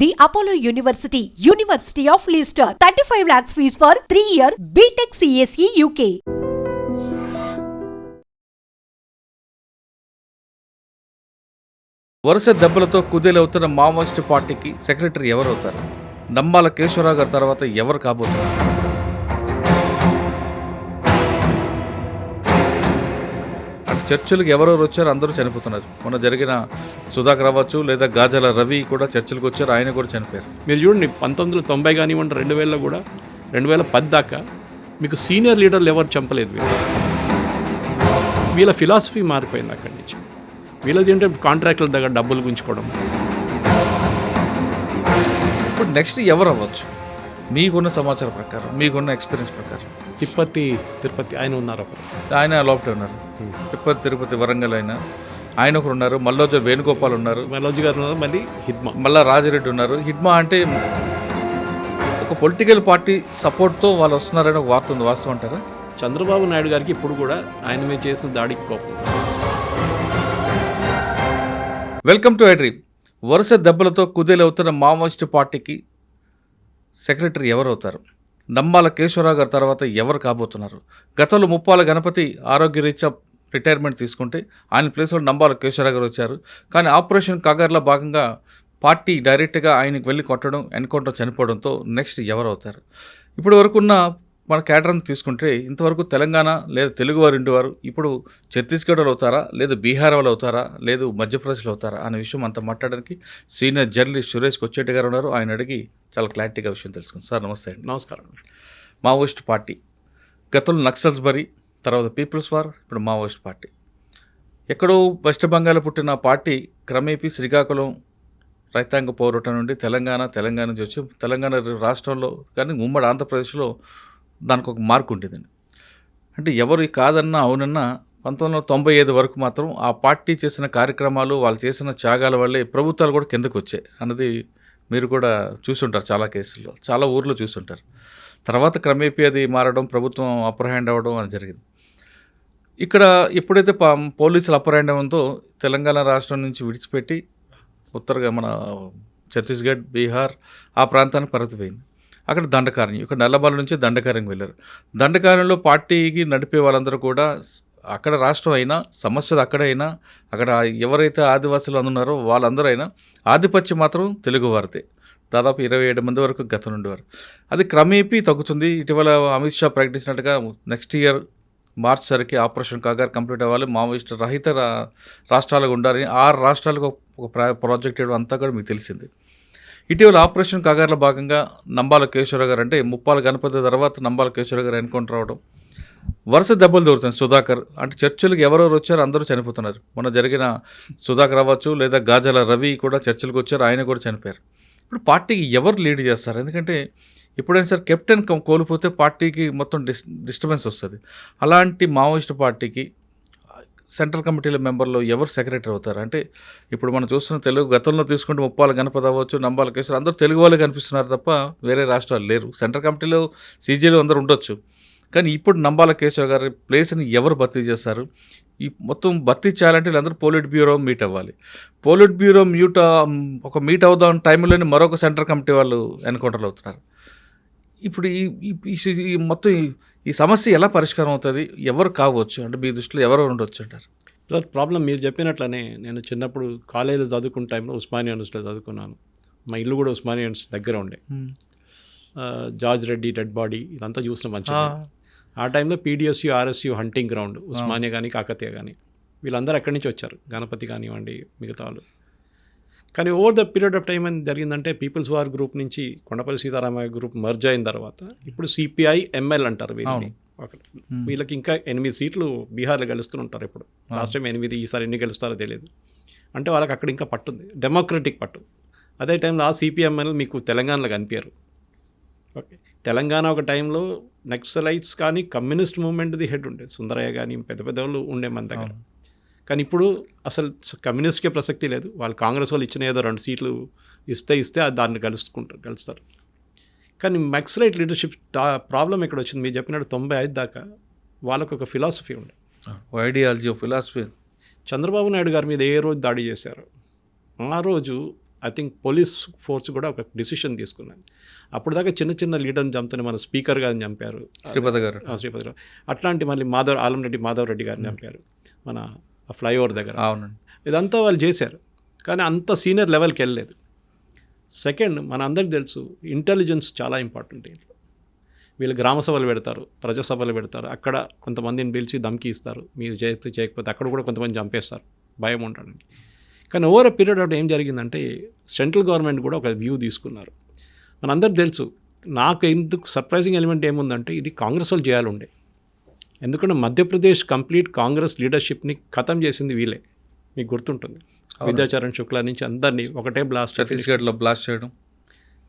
The Apollo University, University of Leicester. 35 lakhs fees for 3-year BTech CSE UK. వరుస దెబ్బలతో కుదేలవుతున్న Maoist పార్టీకి secretary ఎవరవుతారు? Nambala Keshavarao గారి తర్వాత ఎవరు కాబోతున్నారు? అటు చర్చలకు ఎవరెవరు వచ్చారు, అందరూ చనిపోతున్నారు. మొన్న జరిగిన సుధాకర్ అవ్వచ్చు, లేదా గాజల రవి కూడా చర్చలకు వచ్చారు, ఆయన కూడా చనిపోయారు. మీరు చూడండి 1990 కానివ్వండి, 2000 కూడా 2010 దాకా మీకు సీనియర్ లీడర్లు ఎవరు చంపలేదు. వీళ్ళ ఫిలాసఫీ మారిపోయింది అక్కడి నుంచి. వీళ్ళది ఏంటంటే కాంట్రాక్టుల దగ్గర డబ్బులు గుంచుకోవడం. ఇప్పుడు నెక్స్ట్ ఎవరు అవ్వచ్చు మీకున్న సమాచారం ప్రకారం, మీకున్న ఎక్స్పీరియన్స్ ప్రకారం? తిరుపతి ఆయన ఉన్నారు, అప్పుడు ఆయన లోపల ఉన్నారు. తిరుపతి వరంగల్ ఆయన ఒకరు ఉన్నారు. మల్లోజు వేణుగోపాల్ ఉన్నారు, మల్లోజు గారు ఉన్నారు. మళ్ళీ మళ్ళా రాజిరెడ్డి ఉన్నారు. హిడ్మా అంటే ఒక పొలిటికల్ పార్టీ సపోర్ట్తో వాళ్ళు వస్తున్నారని ఒక వార్త ఉంది, వాస్తవం అంటారా? చంద్రబాబు నాయుడు గారికి ఇప్పుడు కూడా ఆయన మీద చేసిన దాడికి కోపం. Welcome to iDream. వరుస దెబ్బలతో కుదేలవుతున్న మావోయిస్టు పార్టీకి సెక్రటరీ ఎవరవుతారు? నంబాల కేశవరావు గారి తర్వాత ఎవరు కాబోతున్నారు? గతంలో ముప్పాల గణపతి ఆరోగ్యరీత్యా రిటైర్మెంట్ తీసుకుంటే ఆయన ప్లేస్లో నంబాల కేశవరావు గారు వచ్చారు. కానీ ఆపరేషన్ కాగర్లో భాగంగా పార్టీ డైరెక్ట్గా ఆయనకు వెళ్ళి కొట్టడం, ఎన్కౌంటర్ చనిపోవడంతో నెక్స్ట్ ఎవరు అవుతారు? ఇప్పటి వరకు ఉన్న మన క్యాడర్ని తీసుకుంటే ఇంతవరకు తెలంగాణ లేదా తెలుగువారు ఇంటివారు ఇప్పుడు ఛత్తీస్గఢ్లో అవుతారా, లేదా బీహార్ వాళ్ళు అవుతారా, లేదు మధ్యప్రదేశ్లో అవుతారా అనే విషయం అంతా మాట్లాడడానికి సీనియర్ జర్నలిస్ట్ సురేష్ కొచ్చేటి గారు ఉన్నారు. ఆయన అడిగి చాలా క్లారిటీగా విషయం తెలుసుకుంది. సార్ నమస్తే అండి. నమస్కారం. మావోయిస్ట్ పార్టీ గతంలో నక్సల్స్బరీ, తర్వాత పీపుల్స్ వార్, ఇప్పుడు మావోయిస్ట్ పార్టీ. ఎక్కడో వెస్ట్ బెంగాల్ పుట్టిన పార్టీ క్రమేపీ శ్రీకాకుళం రైతాంగ పోరాటం నుండి తెలంగాణ నుంచి వచ్చి తెలంగాణ రాష్ట్రంలో కానీ ఉమ్మడి ఆంధ్రప్రదేశ్లో దానికి ఒక మార్కు ఉంటుందండి. అంటే ఎవరు కాదన్నా అవునన్నా 1995 వరకు మాత్రం ఆ పార్టీ చేసిన కార్యక్రమాలు, వాళ్ళు చేసిన త్యాగాల వల్లే ప్రభుత్వాలు కూడా కిందకు వచ్చాయి అన్నది మీరు కూడా చూసుంటారు. చాలా కేసుల్లో, చాలా ఊర్లో చూసుంటారు. తర్వాత క్రమేపీ అది మారడం, ప్రభుత్వం అప్పర్ హ్యాండ్ అవ్వడం అని జరిగింది. ఇక్కడ ఎప్పుడైతే పోలీసులు అప్పర్ హ్యాండ్ అవ్వడంతో తెలంగాణ రాష్ట్రం నుంచి విడిచిపెట్టి ఉత్తరగా మన ఛత్తీస్గఢ్, బీహార్ ఆ ప్రాంతానికి పరిమితమైంది. అక్కడ దండకారణ్యం, ఇక్కడ నల్లమల నుంచి దండకారణ్యం వెళ్ళారు. దండకారణ్యంలో పార్టీకి నడిపే వాళ్ళందరూ కూడా అక్కడ రాష్ట్రం అయినా, సమస్యలు అక్కడైనా, అక్కడ ఎవరైతే ఆదివాసులు అందున్నారో వాళ్ళందరూ అయినా ఆధిపత్యం మాత్రం తెలుగువారిదే. దాదాపు 27 మంది వరకు గతం ఉండేవారు. అది క్రమేపీ తగ్గుతుంది. ఇటీవల అమిత్ షా ప్రకటించినట్టుగా నెక్స్ట్ ఇయర్ మార్చ్ సరికి ఆపరేషన్ కాగర్ కంప్లీట్ అవ్వాలి, మావోయిస్ట్ రహిత రాష్ట్రాలుగా ఉండాలని 6 రాష్ట్రాలకు ఒక ప్రాజెక్ట్ వేయడం అంతా కూడా మీకు తెలిసింది. ఇటీవల ఆపరేషన్ కాగర్లో భాగంగా నంబాల కేశవరావు గారు, అంటే ముప్పాల గణపతి తర్వాత నంబాల కేశవరావు గారు ఎన్కౌంటర్ అవడం, వరుస దెబ్బలు దొరుకుతుంది. సుధాకర్ అంటే చర్చలకు ఎవరెవరు వచ్చారు, అందరూ చనిపోతున్నారు. మొన్న జరిగిన సుధాకర్ అవ్వచ్చు, లేదా గాజల రవి కూడా చర్చలకు వచ్చారు, ఆయన కూడా చనిపోయారు. ఇప్పుడు పార్టీకి ఎవరు లీడ్ చేస్తారు? ఎందుకంటే ఎప్పుడైనా సరే కెప్టెన్ కోల్పోతే పార్టీకి మొత్తం డిస్టర్బెన్స్ వస్తుంది. అలాంటి మావోయిస్ట్ పార్టీకి సెంట్రల్ కమిటీల మెంబర్లో ఎవరు సెక్రటరీ అవుతారు? అంటే ఇప్పుడు మనం చూస్తున్న గతంలో తీసుకుంటే ముప్పాల గణపతి అవ్వచ్చు, నంబాల కేశవరావు అందరూ తెలుగు వాళ్ళే కనిపిస్తున్నారు తప్ప వేరే రాష్ట్రాలు లేరు. సెంట్రల్ కమిటీలో సీజీలో అందరూ ఉండొచ్చు, కానీ ఇప్పుడు నంబాల కేశవరావు గారి ప్లేస్ని ఎవరు భర్తీ చేస్తారు? ఈ మొత్తం భర్తీ చేయాలంటే వీళ్ళందరూ పోలిట్ బ్యూరో మీట్ అవ్వాలి. పోలిట్ బ్యూరో మీట్ అవుదాం టైంలోనే మరొక సెంట్రల్ కమిటీ వాళ్ళు ఎన్కౌంటర్లు అవుతున్నారు. ఇప్పుడు ఈ మొత్తం ఈ సమస్య ఎలా పరిష్కారం అవుతుంది? ఎవరు కావచ్చు అంటే మీ దృష్టిలో ఎవరు ఉండొచ్చు అంటారు? ప్రాబ్లం మీరు చెప్పినట్లనే నేను చిన్నప్పుడు కాలేజీలో చదువుకున్న టైంలో ఉస్మానియా యూనివర్సిటీలో చదువుకున్నాను. మా ఇల్లు కూడా ఉస్మానియా యూనివర్సిటీ దగ్గర ఉండే. జార్జ్ రెడ్డి డెడ్ బాడీ ఇదంతా చూసిన మంచిగా. ఆ టైంలో PDSU, RSU hunting ground Osmania కానీ కాకతీయ కానీ వీళ్ళందరూ అక్కడి నుంచి వచ్చారు, గణపతి కానివ్వండి మిగతా వాళ్ళు. కానీ over the period of time ఏం జరిగిందంటే పీపుల్స్ వార్ గ్రూప్ నుంచి కొండపల్లి సీతారామయ్య గ్రూప్ మర్జ్ అయిన తర్వాత ఇప్పుడు సిపిఐ ఎంఎల్ అంటారు వీళ్ళని. వీళ్ళకి ఇంకా 8 సీట్లు బీహార్లో గెలుస్తుంటారు. ఇప్పుడు లాస్ట్ టైం 8, ఈసారి ఎన్ని గెలుస్తారో తెలియదు. అంటే వాళ్ళకి అక్కడ ఇంకా పట్టుంది, డెమోక్రటిక్ పట్టు. అదే టైంలో ఆ సిపిఎంఎల్ మీకు తెలంగాణలో కనిపించారు. ఓకే, తెలంగాణ ఒక టైంలో నక్సలైట్స్ కానీ కమ్యూనిస్ట్ మూవ్మెంట్ది హెడ్ ఉండే సుందరయ్య కానీ పెద్ద వాళ్ళు ఉండే మన దగ్గర. కానీ ఇప్పుడు అసలు కమ్యూనిస్ట్కే ప్రసక్తి లేదు. వాళ్ళు కాంగ్రెస్ వాళ్ళు ఇచ్చిన ఏదో 2 సీట్లు ఇస్తే దాన్ని గెలుస్తారు. కానీ నక్సలైట్ లీడర్షిప్ ప్రాబ్లం ఎక్కడ వచ్చింది? మీరు చెప్పినట్టు 95 దాకా వాళ్ళకు ఒక ఫిలాసఫీ ఉండే, ఐడియాలజీ, ఫిలాసఫీ. చంద్రబాబు నాయుడు గారి మీద ఏ రోజు దాడి చేశారు ఆ రోజు ఐ థింక్ పోలీస్ ఫోర్స్ కూడా ఒక డిసిషన్ తీసుకున్నది. అప్పుడు దాకా చిన్న చిన్న లీడర్ని చంపుతానే మన స్పీకర్ గారిని చంపారు, శ్రీపతి గారు. అట్లాంటి మళ్ళీ ఆలంరెడ్డి మాధవ్ రెడ్డి గారిని చంపారు మన ఫ్లైఓవర్ దగ్గర. అవునండి. ఇదంతా వాళ్ళు చేశారు, కానీ అంత సీనియర్ లెవెల్కి వెళ్ళలేదు. సెకండ్, మన అందరికి తెలుసు ఇంటెలిజెన్స్ చాలా ఇంపార్టెంట్ దీంట్లో. వీళ్ళు గ్రామ సభలు పెడతారు, ప్రజాసభలు పెడతారు, అక్కడ కొంతమందిని పిలిచి ధమ్కి ఇస్తారు, మీరు చేస్తే చేయకపోతే అక్కడ కూడా కొంతమంది చంపేస్తారు భయం ఉండడానికి. కానీ ఓవర్ ఎ పీరియడ్ ఆఫ్ ఏం జరిగిందంటే సెంట్రల్ గవర్నమెంట్ కూడా ఒక వ్యూ తీసుకున్నారు. మనందరికి తెలుసు, నాకు ఎందుకు సర్ప్రైజింగ్ ఎలిమెంట్ ఏముందంటే ఇది కాంగ్రెస్ వాళ్ళు చేయాలండే. ఎందుకంటే మధ్యప్రదేశ్ కంప్లీట్ కాంగ్రెస్ లీడర్షిప్ని ఖతం చేసింది వీళ్ళే, మీకు గుర్తుంటుంది. విద్యాచరణ్ శుక్లా నుంచి అందరినీ ఒకటే బ్లాస్ట్, ఛత్తీస్గఢ్లో బ్లాస్ట్ చేయడం.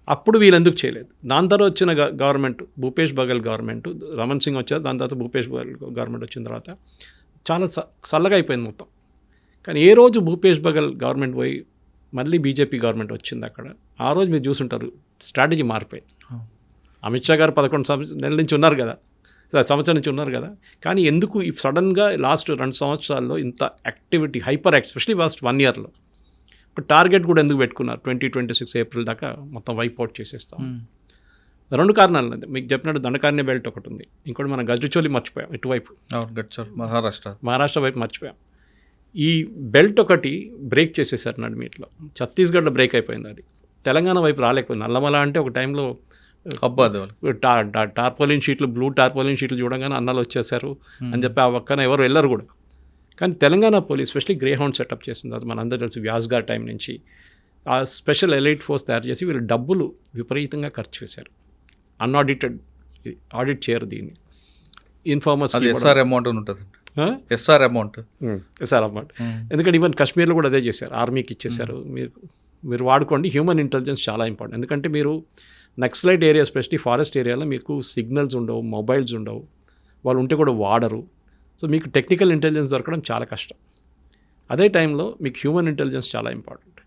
అప్పుడు వీళ్ళు ఎందుకు చేయలేదు? దాని తర్వాత వచ్చిన గవర్నమెంట్ భూపేష్ బఘెల్ గవర్నమెంట్, రమణ్ సింగ్ వచ్చారు, దాని తర్వాత భూపేష్ బఘెల్ గవర్నమెంట్ వచ్చిన తర్వాత చాలా చల్లగా అయిపోయింది మొత్తం. కానీ ఏ రోజు భూపేష్ బఘెల్ గవర్నమెంట్ పోయి మళ్ళీ బీజేపీ గవర్నమెంట్ వచ్చింది అక్కడ, ఆ రోజు మీరు చూసుంటారు స్ట్రాటజీ మారిపోయింది. అమిత్ షా గారు 11 నెలల నుంచి ఉన్నారు కదా, సంవత్సరం నుంచి ఉన్నారు కదా, కానీ ఎందుకు ఈ సడన్గా లాస్ట్ 2 సంవత్సరాల్లో ఇంత యాక్టివిటీ, హైపర్ ఎస్పెషలీ ఫస్ట్ 1 ఇయర్లో ఒక టార్గెట్ కూడా ఎందుకు పెట్టుకున్నారు? 2026 ఏప్రిల్ దాకా మొత్తం వైప్అవుట్ చేసేస్తాం. 2 కారణాలు. మీకు చెప్పినట్టు దండకారణ్య బెల్ట్ ఒకటి ఉంది, ఇంకోటి మనం గజ్జచోలి మర్చిపోయాం, ఇటువైపు మహారాష్ట్ర వైపు మర్చిపోయాం. ఈ బెల్ట్ ఒకటి బ్రేక్ చేసేసారు నడిమిట్లో. ఛత్తీస్గఢ్లో బ్రేక్ అయిపోయింది, అది తెలంగాణ వైపు రాలేకపోయింది. నల్లమల అంటే ఒక టైంలో టార్పోలిన్ షీట్లు, బ్లూ టార్పోలిన్ షీట్లు చూడగానే అన్నాలు వచ్చేసారు అని చెప్పి ఆ పక్కన ఎవరు వెళ్ళరు కూడా. కానీ Telangana police specially grey hound setup చేసింది. అది మనందరూ తెలుసు, వ్యాస్గార్ టైం నుంచి ఆ స్పెషల్ ఎలైట్ ఫోర్స్ తయారు చేసి వీళ్ళు డబ్బులు విపరీతంగా ఖర్చు చేశారు. అన్ఆడిటెడ్, ఆడిట్ చేయరు దీన్ని. ఇన్ఫార్మర్స్ ఎస్ఆర్ అమౌంట్ ఉంటుంది, ఎస్ఆర్ అమౌంట్. ఎందుకంటే ఈవెన్ కాశ్మీర్లో కూడా అదే చేశారు, ఆర్మీకి ఇచ్చేశారు. మీరు వాడుకోండి. హ్యూమన్ ఇంటెలిజెన్స్ చాలా ఇంపార్టెంట్. ఎందుకంటే మీరు నక్సలైట్ ఏరియా, ఎస్పెషలీ ఫారెస్ట్ ఏరియాలో మీకు సిగ్నల్స్ ఉండవు, మొబైల్స్ ఉండవు, వాళ్ళు ఉంటే కూడా వాడరు. సో మీకు టెక్నికల్ ఇంటెలిజెన్స్ దొరకడం చాలా కష్టం. అదే టైంలో మీకు హ్యూమన్ ఇంటెలిజెన్స్ చాలా ఇంపార్టెంట్.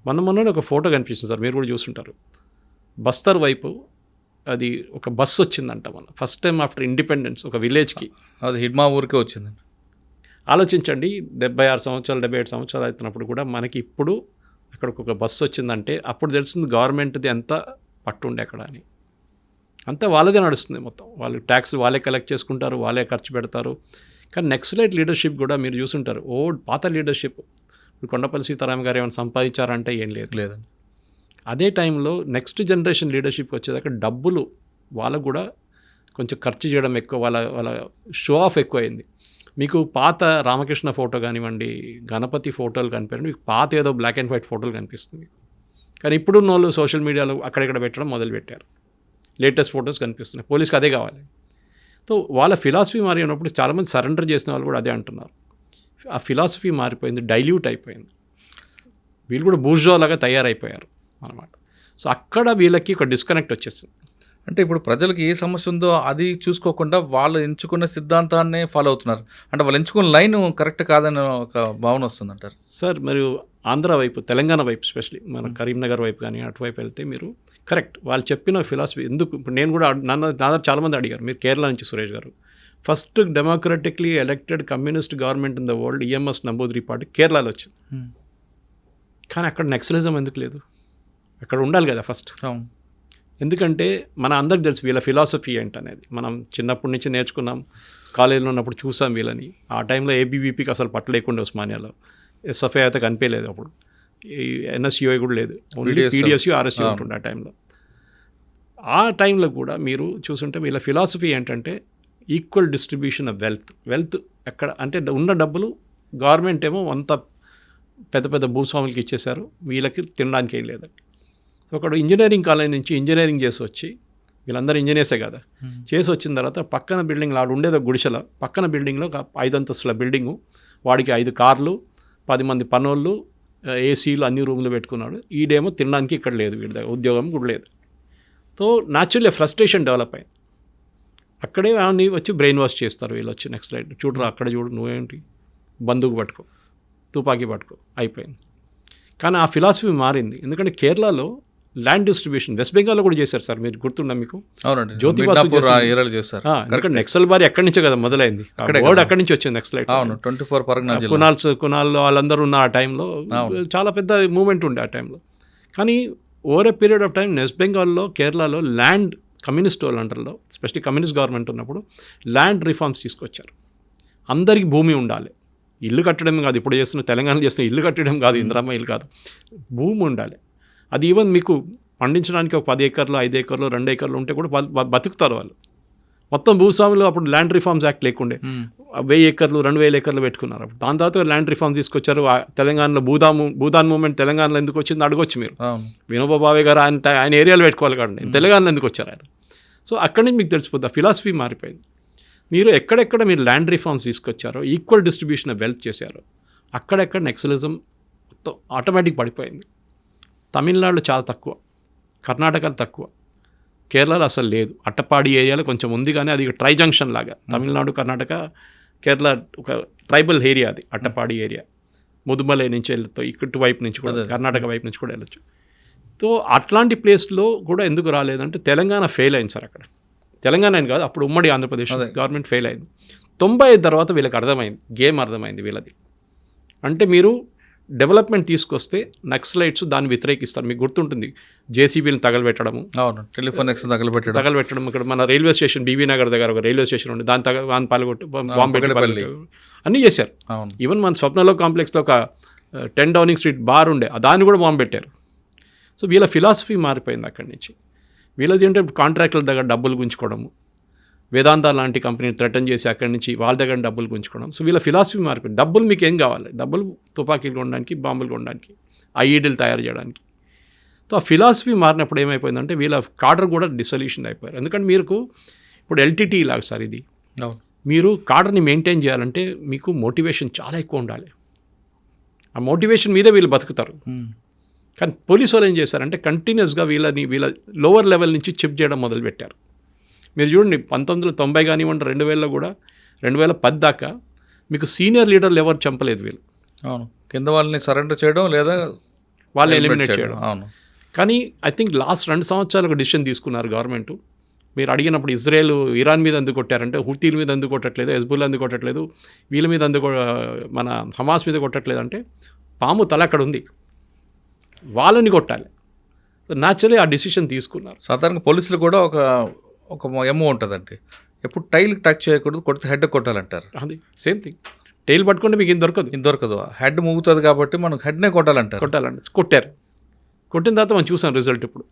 మొన్న ఒక ఫోటో కనిపిస్తుంది సార్, మీరు కూడా చూస్తుంటారు. బస్తర్ వైపు అది ఒక బస్సు వచ్చిందంట మన ఫస్ట్ టైం ఆఫ్టర్ ఇండిపెండెన్స్ ఒక విలేజ్కి. అది హిడ్మా ఊరికే వచ్చిందండి. ఆలోచించండి, 76 సంవత్సరాలు 77 సంవత్సరాలు అవుతున్నప్పుడు కూడా మనకి ఇప్పుడు అక్కడికి ఒక బస్సు వచ్చిందంటే అప్పుడు తెలుస్తుంది గవర్నమెంట్ది ఎంత పట్టుండే అక్కడ అని. అంతా వాళ్ళదే నడుస్తుంది మొత్తం. వాళ్ళు ట్యాక్స్ వాళ్ళే కలెక్ట్ చేసుకుంటారు, వాళ్ళే ఖర్చు పెడతారు. కానీ నక్సలైట్ లీడర్షిప్ కూడా మీరు చూసుంటారు, పాత లీడర్షిప్. ఇప్పుడు కొండపల్లి సీతారాం గారు ఏమైనా సంపాదించారంటే ఏం లేదండి. అదే టైంలో నెక్స్ట్ జనరేషన్ లీడర్షిప్కి వచ్చేదాకా డబ్బులు వాళ్ళకు కూడా కొంచెం ఖర్చు చేయడం ఎక్కువ, వాళ్ళ షో ఆఫ్ ఎక్కువైంది. మీకు పాత రామకృష్ణ ఫోటో కానివ్వండి, గణపతి ఫోటోలు కనిపించండి, మీకు పాత ఏదో బ్లాక్ అండ్ వైట్ ఫోటోలు కనిపిస్తుంది. కానీ ఇప్పుడు వాళ్ళు సోషల్ మీడియాలో అక్కడెక్కడ పెట్టడం మొదలుపెట్టారు, లేటెస్ట్ ఫొటోస్ కనిపిస్తున్నాయి. పోలీస్కి అదే కావాలి. సో వాళ్ళ ఫిలాసఫీ మారినప్పుడు చాలామంది సరెండర్ చేసిన వాళ్ళు కూడా అదే అంటున్నారు. ఆ ఫిలాసఫీ మారిపోయింది, డైల్యూట్ అయిపోయింది. వీళ్ళు కూడా బూర్జోలాగా తయారైపోయారు అన్నమాట. సో అక్కడ వీళ్ళకి ఒక డిస్కనెక్ట్ వచ్చేస్తుంది. అంటే ఇప్పుడు ప్రజలకు ఏ సమస్య ఉందో అది చూసుకోకుండా వాళ్ళు ఎంచుకున్న సిద్ధాంతాన్నే ఫాలో అవుతున్నారు. అంటే వాళ్ళు ఎంచుకున్న లైన్ కరెక్ట్ కాదని ఒక భావన వస్తుందంటారు సార్. మరియు ఆంధ్ర వైపు, తెలంగాణ వైపు ఎస్పెషలీ మన కరీంనగర్ వైపు కానీ అటువైపు వెళ్తే మీరు కరెక్ట్ వాళ్ళు చెప్పిన ఫిలాసఫీ ఎందుకు. ఇప్పుడు నేను కూడా నా చాలామంది అడిగారు, మీరు కేరళ నుంచి Suresh garu, first democratically elected communist government in the world EMS Namboodiri party కేరళలో వచ్చింది. కానీ అక్కడ నక్సలిజం ఎందుకు లేదు? అక్కడ ఉండాలి కదా ఫస్ట్. ఎందుకంటే మన అందరికి తెలుసు వీళ్ళ ఫిలాసఫీ ఏంటనేది. మనం చిన్నప్పటి నుంచి నేర్చుకున్నాం, కాలేజీలో ఉన్నప్పుడు చూసాం వీళ్ళని. ఆ టైంలో ఏబీవీపీకి అసలు పట్టలేకుండా ఉస్మానియాలో, ఎస్ఎఫ్ఐ అయితే కనిపించలేదు అప్పుడు, ఎన్ఎస్యుఐ కూడా లేదు, ఓన్లీ పీడిఎస్యు ఆర్ఎస్యు ఉంటుండే ఆ టైంలో. ఆ టైంలో కూడా మీరు చూసుంటే వీళ్ళ ఫిలాసఫీ ఏంటంటే ఈక్వల్ డిస్ట్రిబ్యూషన్ ఆఫ్ వెల్త్ ఎక్కడ అంటే ఉన్న డబ్బులు గవర్నమెంట్ ఏమో అంత పెద్ద పెద్ద భూస్వాములకి ఇచ్చేశారు, వీళ్ళకి తినడానికి ఏం లేదండి. ఒకడు ఇంజనీరింగ్ కాలేజ్ నుంచి ఇంజనీరింగ్ చేసి వచ్చి, వీళ్ళందరూ ఇంజనీర్సే కదా, చేసి వచ్చిన తర్వాత పక్కన బిల్డింగ్లో ఆడు ఉండేది గుడిసెల పక్కన బిల్డింగ్లో ఒక 5 అంతస్తుల బిల్డింగు, వాడికి 5 కార్లు, 10 మంది పనోళ్ళు, ఏసీలు, అన్ని రూమ్లు పెట్టుకున్నాడు. ఈడేమో తినడానికి ఇక్కడ లేదు, వీడి దగ్గర ఉద్యోగం కూడా లేదు. సో న్యాచురల్లీ ఫ్రస్ట్రేషన్ డెవలప్ అయింది. అక్కడే ఆమెని వచ్చి బ్రెయిన్ వాష్ చేస్తారు వీళ్ళు వచ్చి. నెక్స్ట్ స్లైడ్ చూడరా, అక్కడ చూడు, నువ్వేంటి బందూకు పట్టుకో, తుపాకీ పట్టుకో, అయిపోయింది. కానీ ఆ ఫిలాసఫీ మారింది. ఎందుకంటే కేరళలో ల్యాండ్ డిస్ట్రిబ్యూషన్ వెస్ట్ బెంగాల్లో కూడా చేశారు సార్, మీరు గుర్తుందా మీకు? అవునండి, జ్యోతి బాసు చేశారు. ఎందుకంటే నక్సల్ బారి ఎక్కడి నుంచో కదా మొదలైంది, వర్డ్ అక్కడి నుంచి వచ్చింది నక్సలైట్స్. 24 కునాల్లో వాళ్ళందరూ ఉన్న ఆ టైంలో చాలా పెద్ద మూవ్మెంట్ ఉండే ఆ టైంలో. కానీ over a period of time west బెంగాల్లో, కేరళలో ల్యాండ్ కమ్యూనిస్ట్ వాళ్ళు అంటారు, స్పెషల్లీ కమ్యూనిస్ట్ గవర్నమెంట్ ఉన్నప్పుడు ల్యాండ్ రిఫార్మ్స్ తీసుకొచ్చారు. అందరికీ భూమి ఉండాలి, ఇల్లు కట్టడం కాదు, ఇప్పుడు చేస్తున్న తెలంగాణ చేస్తున్న ఇల్లు కట్టడం కాదు, ఇందిరమ్మ ఇల్లు కాదు, భూమి ఉండాలి. అది ఈవెన్ మీకు పండించడానికి ఒక 10 ఎకర్లు 5 ఎకర్లు 2 ఎకర్లు ఉంటే కూడా బతుకుతారు వాళ్ళు. మొత్తం భూస్వాములు అప్పుడు ల్యాండ్ రిఫార్మ్స్ యాక్ట్ లేకుండే 1000 ఎకర్లు 2000 ఎకర్లు పెట్టుకున్నారు. అప్పుడు దాని తర్వాత ల్యాండ్ రిఫార్మ్స్ తీసుకొచ్చారు. తెలంగాణలో భూదాన్ మూవ్మెంట్ తెలంగాణలో ఎందుకు వచ్చింది అడగొచ్చు మీరు. వినోబా భావే గారు ఆయన ఏరియాలో పెట్టుకోవాలి కానీ తెలంగాణలో ఎందుకు వచ్చారు ఆయన. సో అక్కడి నుంచి మీకు తెలిసిపోతుంది, ఫిలాసఫీ మారిపోయింది. మీరు ఎక్కడెక్కడ మీరు ల్యాండ్ రిఫార్మ్స్ తీసుకొచ్చారో, ఈక్వల్ డిస్ట్రిబ్యూషన్ ఆఫ్ వెల్త్ చేశారో, అక్కడెక్కడ నెక్సలిజం ఆటోమేటిక్ పడిపోయింది. తమిళనాడులో చాలా తక్కువ, కర్ణాటకలో తక్కువ, కేరళలో అసలు లేదు. అట్టపాడి ఏరియాలో కొంచెం ఉంది కానీ అది ట్రై జంక్షన్ లాగా. తమిళనాడు, కర్ణాటక, కేరళ ఒక ట్రైబల్ ఏరియా అది అట్టపాడి ఏరియా. ముదుమలై నుంచి వెళ్తాం, ఇటు వైపు నుంచి కూడా కర్ణాటక వైపు నుంచి కూడా వెళ్ళొచ్చు. సో అట్లాంటి ప్లేస్లో కూడా ఎందుకు రాలేదంటే తెలంగాణ ఫెయిల్ అయింది సార్. అక్కడ తెలంగాణ అని కాదు, అప్పుడు ఉమ్మడి ఆంధ్రప్రదేశ్ గవర్నమెంట్ ఫెయిల్ అయింది. 95 తర్వాత వీళ్ళకి అర్థమైంది, గేమ్ అర్థమైంది వీళ్ళది. అంటే మీరు డెవలప్మెంట్ తీసుకొస్తే నక్సలైట్స్ దాన్ని వ్యతిరేకిస్తారు. మీకు గుర్తుంటుంది, జేసీబీని తగలబెట్టడము, టెలిఫోన్ తగలబెట్టడం. ఇక్కడ మన రైల్వే స్టేషన్ బీబీ నగర్ దగ్గర ఒక రైల్వే స్టేషన్ ఉంది, దాని పాల్గొట్టి బాంబు అన్నీ చేశారు. ఈవెన్ మన స్వప్నలో కాంప్లెక్స్లో ఒక 10 డౌనింగ్ స్ట్రీట్ బార్ ఉండే, దాన్ని కూడా బాంబు పెట్టారు. సో వీళ్ళ ఫిలాసఫీ మారిపోయింది అక్కడి నుంచి. వీళ్ళది ఏంటంటే కాంట్రాక్టుల దగ్గర డబ్బులు గుంజుకోవడము, వేదాంత లాంటి కంపెనీని థ్రెటన్ చేసి అక్కడి నుంచి వాళ్ళ దగ్గర డబ్బులు గుంజుకోవడం. సో వీళ్ళ ఫిలాసఫీ మారిపోయింది. డబ్బులు మీకు ఏం కావాలి? డబ్బులు తుపాకీలు కొనడానికి, బాంబులు కొనడానికి, ఐఈడీలు తయారు చేయడానికి. సో ఆ ఫిలాసఫీ మారినప్పుడు ఏమైపోయిందంటే వీళ్ళ కాడర్ కూడా డిసొల్యూషన్ అయిపోయారు. ఎందుకంటే మీకు ఇప్పుడు ఎల్టీటీ లాగా సార్ ఇది, మీరు కాడర్ని మెయింటైన్ చేయాలంటే మీకు మోటివేషన్ చాలా ఎక్కువ ఉండాలి. ఆ మోటివేషన్ మీదే వీళ్ళు బతుకుతారు. కానీ పోలీసు వాళ్ళు ఏం చేశారంటే కంటిన్యూస్గా వీళ్ళ లోవర్ లెవెల్ నుంచి చిప్ చేయడం మొదలుపెట్టారు. మీరు చూడండి 1990 కానివ్వండి, 2000లో కూడా 2010 దాకా మీకు సీనియర్ లీడర్లు ఎవరు చంపలేదు వీళ్ళు. అవును, కింద వాళ్ళని సరెండర్ చేయడం లేదా వాళ్ళని ఎలిమినేట్ చేయడం. అవును. కానీ ఐ థింక్ లాస్ట్ 2 సంవత్సరాలు ఒక డిసిషన్ తీసుకున్నారు గవర్నమెంట్. మీరు అడిగినప్పుడు ఇజ్రాయెల్ ఇరాన్ మీద ఎందుకు కొట్టారంటే హుతీల మీద ఎందుకు కొట్టట్లేదు, హెజ్బుల్లా ఎందుకు కొట్టట్లేదు, వీళ్ళ మీద ఎందుకు మన హమాస్ మీద కొట్టట్లేదు అంటే పాము తల అక్కడ ఉంది, వాళ్ళని కొట్టాలి. న్యాచురలీ ఆ డిసిషన్ తీసుకున్నారు. సాధారణంగా పోలీసులు కూడా ఒక ఎమ్మో ఉంటుందండి, ఎప్పుడు టైల్ టచ్ చేయకూడదు, కొడితే హెడ్ కొట్టాలంటారు. అది సేమ్ థింగ్, టైల్ పట్టుకుంటే మీకు దొరకదు, హెడ్ మూగుతుంది కాబట్టి మనం హెడ్నే కొట్టాలంటారు. కొట్టారు. కొట్టిన తర్వాత మనం చూసాం రిజల్ట్. ఇప్పుడు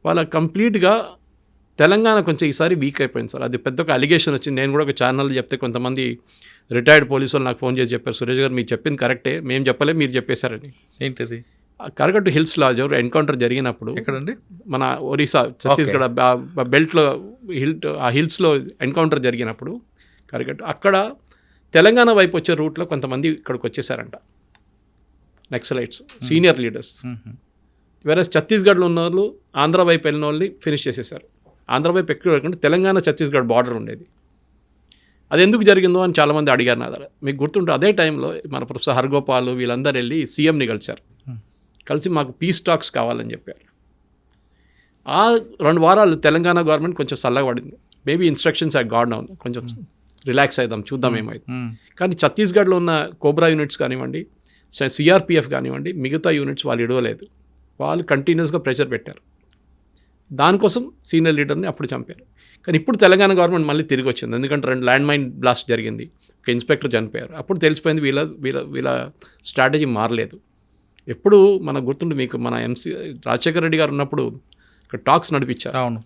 వాళ్ళ కంప్లీట్గా తెలంగాణ కొంచెం ఈసారి వీక్ అయిపోయింది సార్. అది పెద్ద ఒక అలిగేషన్ వచ్చింది. నేను కూడా ఒక ఛానల్ చెప్తే కొంతమంది రిటైర్డ్ పోలీసు వాళ్ళు నాకు ఫోన్ చేసి చెప్పారు, సురేష్ గారు మీరు చెప్పింది కరెక్టే, మేము చెప్పలే మీరు చెప్పేశారని. ఏంటిది? కరగట్టు హిల్స్లో ఎన్కౌంటర్ జరిగినప్పుడు, ఎక్కడండి? మన ఒరిస్సా ఛత్తీస్గఢ్ బెల్ట్లో ఆ హిల్స్లో ఎన్కౌంటర్ జరిగినప్పుడు కరగట్టు, అక్కడ తెలంగాణ వైపు వచ్చే రూట్లో కొంతమంది ఇక్కడికి వచ్చేసారంట నక్సలైట్స్, సీనియర్ లీడర్స్. వేరే ఛత్తీస్గఢ్లో ఉన్న వాళ్ళు ఆంధ్ర వైపు వెళ్ళిన వాళ్ళని ఫినిష్ చేసేసారు. ఆంధ్ర వైపు ఎక్కువ తెలంగాణ ఛత్తీస్గఢ్ బార్డర్ ఉండేది. అది ఎందుకు జరిగిందో అని చాలామంది అడిగారు నా దగ్గర. మీకు గుర్తుంటే అదే టైంలో మన ప్రొఫెసర్ హర్గోపాల్ వీళ్ళందరూ వెళ్ళి సీఎంని కలిశారు. కలిసి మాకు పీస్ టాక్స్ కావాలని చెప్పారు. ఆ 2 వారాలు తెలంగాణ గవర్నమెంట్ కొంచెం చల్లగా పడింది. Maybe instructions are got down, కొంచెం రిలాక్స్ అవుదాం, చూద్దాం ఏమైంది. కానీ ఛత్తీస్గఢ్లో ఉన్న కోబ్రా యూనిట్స్ కానివ్వండి, సిఆర్పిఎఫ్ కానివ్వండి, మిగతా యూనిట్స్ వాళ్ళు ఇడవలేదు. వాళ్ళు కంటిన్యూస్గా ప్రెషర్ పెట్టారు. దానికోసం సీనియర్ లీడర్ని అప్పుడు చంపారు. కానీ ఇప్పుడు తెలంగాణ గవర్నమెంట్ మళ్ళీ తిరిగి వచ్చింది, ఎందుకంటే 2 ల్యాండ్ మైన్ బ్లాస్ట్ జరిగింది, ఒక ఇన్స్పెక్టర్ చనిపోయారు. అప్పుడు తెలిసిపోయింది వీళ్ళ స్ట్రాటజీ మారలేదు. ఎప్పుడు మనకు గుర్తుండి మీకు మన రాజశేఖర రెడ్డి గారు ఉన్నప్పుడు ఇక్కడ టాక్స్ నడిపించారు. అవును,